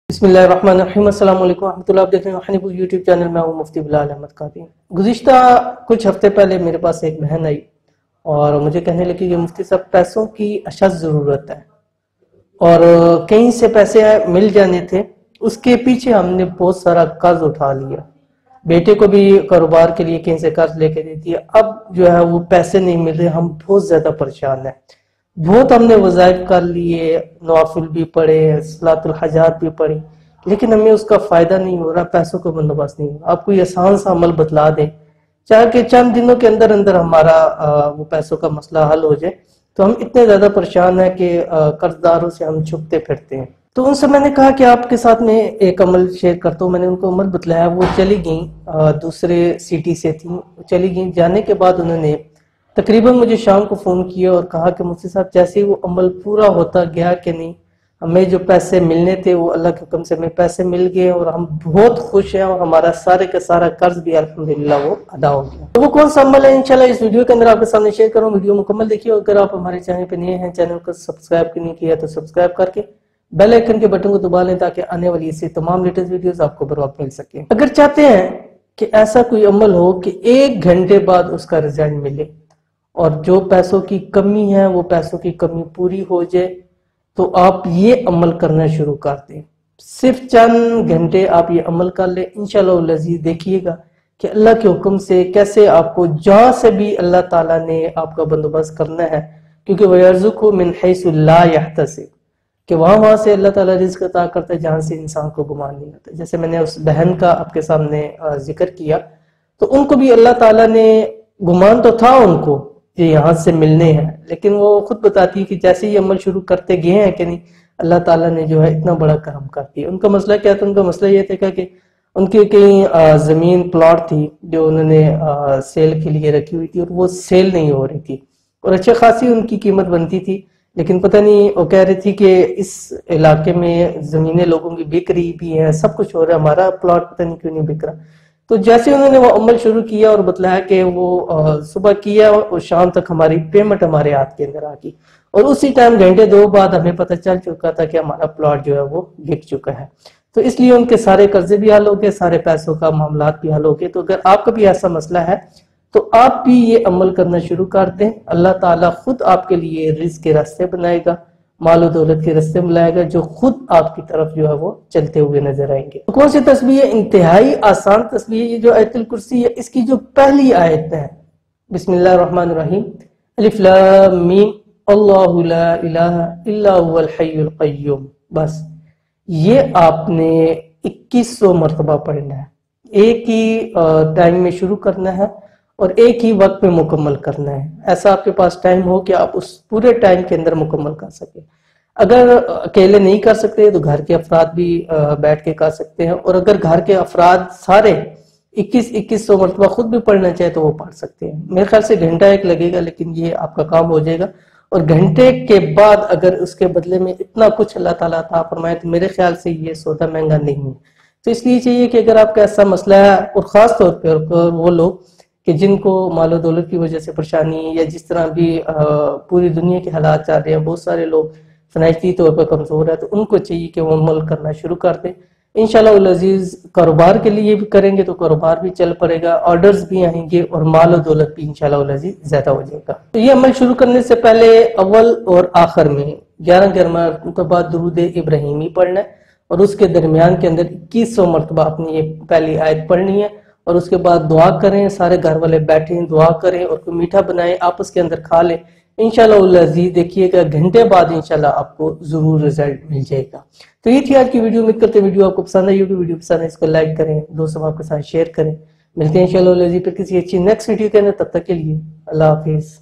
بسم اللہ الرحمن الرحیم، السلام علیکم ورحمۃ اللہ۔ آپ دیکھ رہے ہیں نبوی یوٹیوب چینل میں ہوں مفتی احمد۔ گزشتہ کچھ ہفتے پہلے میرے پاس ایک بہن آئی اور مجھے کہنے لگی کہ مفتی صاحب پیسوں کی اشد ضرورت ہے اور کہیں سے پیسے مل جانے تھے، اس کے پیچھے ہم نے بہت سارا قرض اٹھا لیا، بیٹے کو بھی کاروبار کے لیے کہیں سے قرض لے کے دے دیا، اب جو ہے وہ پیسے نہیں مل رہے، ہم بہت زیادہ پریشان ہیں۔ بہت ہم نے وظائف کر لیے، نوافل بھی پڑھے، صلاۃ الحاجات بھی پڑھی، لیکن ہمیں اس کا فائدہ نہیں ہو رہا، پیسوں کا بندوبست نہیں ہو رہا۔ آپ کوئی آسان سا عمل بتلا دیں، چاہے کہ چند دنوں کے اندر اندر ہمارا وہ پیسوں کا مسئلہ حل ہو جائے۔ تو ہم اتنے زیادہ پریشان ہیں کہ قرض داروں سے ہم چھپتے پھرتے ہیں۔ تو ان سے میں نے کہا کہ آپ کے ساتھ میں ایک عمل شیئر کرتا ہوں۔ میں نے ان کو عمل بتلایا، وہ چلی گئیں، دوسرے سٹی سے تھیں، چلی گئیں۔ جانے کے بعد انہوں نے تقریباً مجھے شام کو فون کیا اور کہا کہ مفتی صاحب جیسے وہ عمل پورا ہوتا گیا کہ نہیں، ہمیں جو پیسے ملنے تھے وہ اللہ کے حکم سے ہمیں پیسے مل گئے اور ہم بہت خوش ہیں اور ہمارا سارے کا سارا قرض بھی الحمدللہ وہ ادا ہو گیا۔ تو وہ کون سا عمل ہے انشاءاللہ اس ویڈیو کے اندر آپ کے سامنے شیئر کروں۔ ویڈیو مکمل دیکھیے، اگر آپ ہمارے چینل پہ نئے ہیں، چینل کو سبسکرائب نہیں کیا تو سبسکرائب کر کے بیل آئیکن کے بٹن کو دبا لیں تاکہ آنے والی اسی تمام لیٹسٹ ویڈیوز آپ کو بر وقت مل سکیں۔ اگر چاہتے ہیں کہ ایسا کوئی عمل ہو کہ 1 گھنٹے بعد اس کا رزلٹ ملے اور جو پیسوں کی کمی ہے وہ پیسوں کی کمی پوری ہو جائے، تو آپ یہ عمل کرنا شروع کر دیں۔ صرف چند گھنٹے آپ یہ عمل کر لیں، انشاءاللہ العزیز دیکھیے گا کہ اللہ کے حکم سے کیسے آپ کو جہاں سے بھی اللہ تعالیٰ نے آپ کا بندوبست کرنا ہے، کیونکہ وَيَرْزُقُهُ مِنْ حَيْثُ لَا يَحْتَسِبُ، کہ وہاں سے اللہ تعالیٰ رزق عطا کرتا ہے جہاں سے انسان کو گمان نہیں ہوتا۔ جیسے میں نے اس بہن کا آپ کے سامنے ذکر کیا، تو ان کو بھی اللہ تعالیٰ نے گمان تو تھا ان کو کہ یہاں سے ملنے ہیں، لیکن وہ خود بتاتی ہے کہ جیسے یہ عمل شروع کرتے گئے ہیں کہ نہیں، اللہ تعالیٰ نے جو ہے اتنا بڑا کرم کر دیا۔ ان کا مسئلہ کیا تھا؟ ان کا مسئلہ یہ تھا کہ ان کی کہیں زمین پلاٹ تھی جو انہوں نے سیل کے لیے رکھی ہوئی تھی اور وہ سیل نہیں ہو رہی تھی اور اچھے خاصی ان کی قیمت بنتی تھی، لیکن پتہ نہیں، وہ کہہ رہی تھی کہ اس علاقے میں زمینیں لوگوں کی بک رہی بھی ہیں، سب کچھ ہو رہا ہے، ہمارا پلاٹ پتہ نہیں کیوں نہیں بک رہا۔ تو جیسے انہوں نے وہ عمل شروع کیا اور بتلایا کہ وہ صبح کیا اور شام تک ہماری پیمنٹ ہمارے ہاتھ کے اندر آ گئی اور اسی ٹائم گھنٹے 2 بعد ہمیں پتہ چل چکا تھا کہ ہمارا پلاٹ جو ہے وہ بک چکا ہے۔ تو اس لیے ان کے سارے قرضے بھی حل ہو گئے، سارے پیسوں کا معاملات بھی حل ہو گئے۔ تو اگر آپ کا بھی ایسا مسئلہ ہے تو آپ بھی یہ عمل کرنا شروع کر دیں، اللہ تعالیٰ خود آپ کے لیے رزق کے راستے بنائے گا، مال و دولت کے راستے بنائے گا، جو خود آپ کی طرف جو ہے وہ چلتے ہوئے نظر آئیں گے۔ کون سی تسبیح ہے؟ انتہائی آسان تسبیح ہے۔ یہ جو آیت الکرسی ہے، اس کی جو پہلی آیت ہے، بسم اللہ الرحمن الرحیم، الف لام میم اللہ لا الہ الا هو الحی القیوم، بس یہ آپ نے 2100 مرتبہ پڑھنا ہے، ایک ہی ٹائم میں شروع کرنا ہے اور ایک ہی وقت میں مکمل کرنا ہے۔ ایسا آپ کے پاس ٹائم ہو کہ آپ اس پورے ٹائم کے اندر مکمل کر سکیں۔ اگر اکیلے نہیں کر سکتے تو گھر کے افراد بھی بیٹھ کے کر سکتے ہیں، اور اگر گھر کے افراد سارے 2100 مرتبہ خود بھی پڑھنا چاہے تو وہ پڑھ سکتے ہیں۔ میرے خیال سے گھنٹہ ایک لگے گا، لیکن یہ آپ کا کام ہو جائے گا، اور گھنٹے کے بعد اگر اس کے بدلے میں اتنا کچھ اللہ تعالیٰ عطا فرمائے تو میرے خیال سے یہ سودا مہنگا نہیں ہے۔ تو اس لیے چاہیے کہ اگر آپ کا ایسا مسئلہ ہے، اور خاص طور پہ وہ لوگ کہ جن کو مال و دولت کی وجہ سے پریشانی ہے، یا جس طرح بھی پوری دنیا کے حالات چل رہے ہیں، بہت سارے لوگ فنانشلی طور پر کمزور ہیں، تو ان کو چاہیے کہ وہ عمل کرنا شروع کر دیں۔ انشاءاللہ العزیز کاروبار کے لیے بھی کریں گے تو کاروبار بھی چل پڑے گا، آرڈرز بھی آئیں گے اور مال و دولت بھی انشاءاللہ العزیز زیادہ ہو جائے گا۔ تو یہ عمل شروع کرنے سے پہلے اول اور آخر میں 11 مرتبہ درود ابراہیمی پڑھنا ہے، اور اس کے درمیان کے اندر 2100 مرتبہ اپنی یہ پہلی آیت پڑھنی ہے، اور اس کے بعد دعا کریں، سارے گھر والے بیٹھیں دعا کریں اور کوئی میٹھا بنائیں، آپس کے اندر کھا لیں۔ انشاءاللہ العزیز دیکھیے گا گھنٹے بعد انشاءاللہ آپ کو ضرور رزلٹ مل جائے گا۔ تو یہ تھی آج کی ویڈیو، امید کرتے ہیں ویڈیو آپ کو پسند آئی ہوگی۔ ویڈیو پسند ہے اس کو لائک کریں، دوستوں آپ کے ساتھ شیئر کریں۔ ملتے ہیں انشاءاللہ العزیز پھر کسی اچھی نیکسٹ ویڈیو کے اندر، تب تک کے لیے اللہ حافظ۔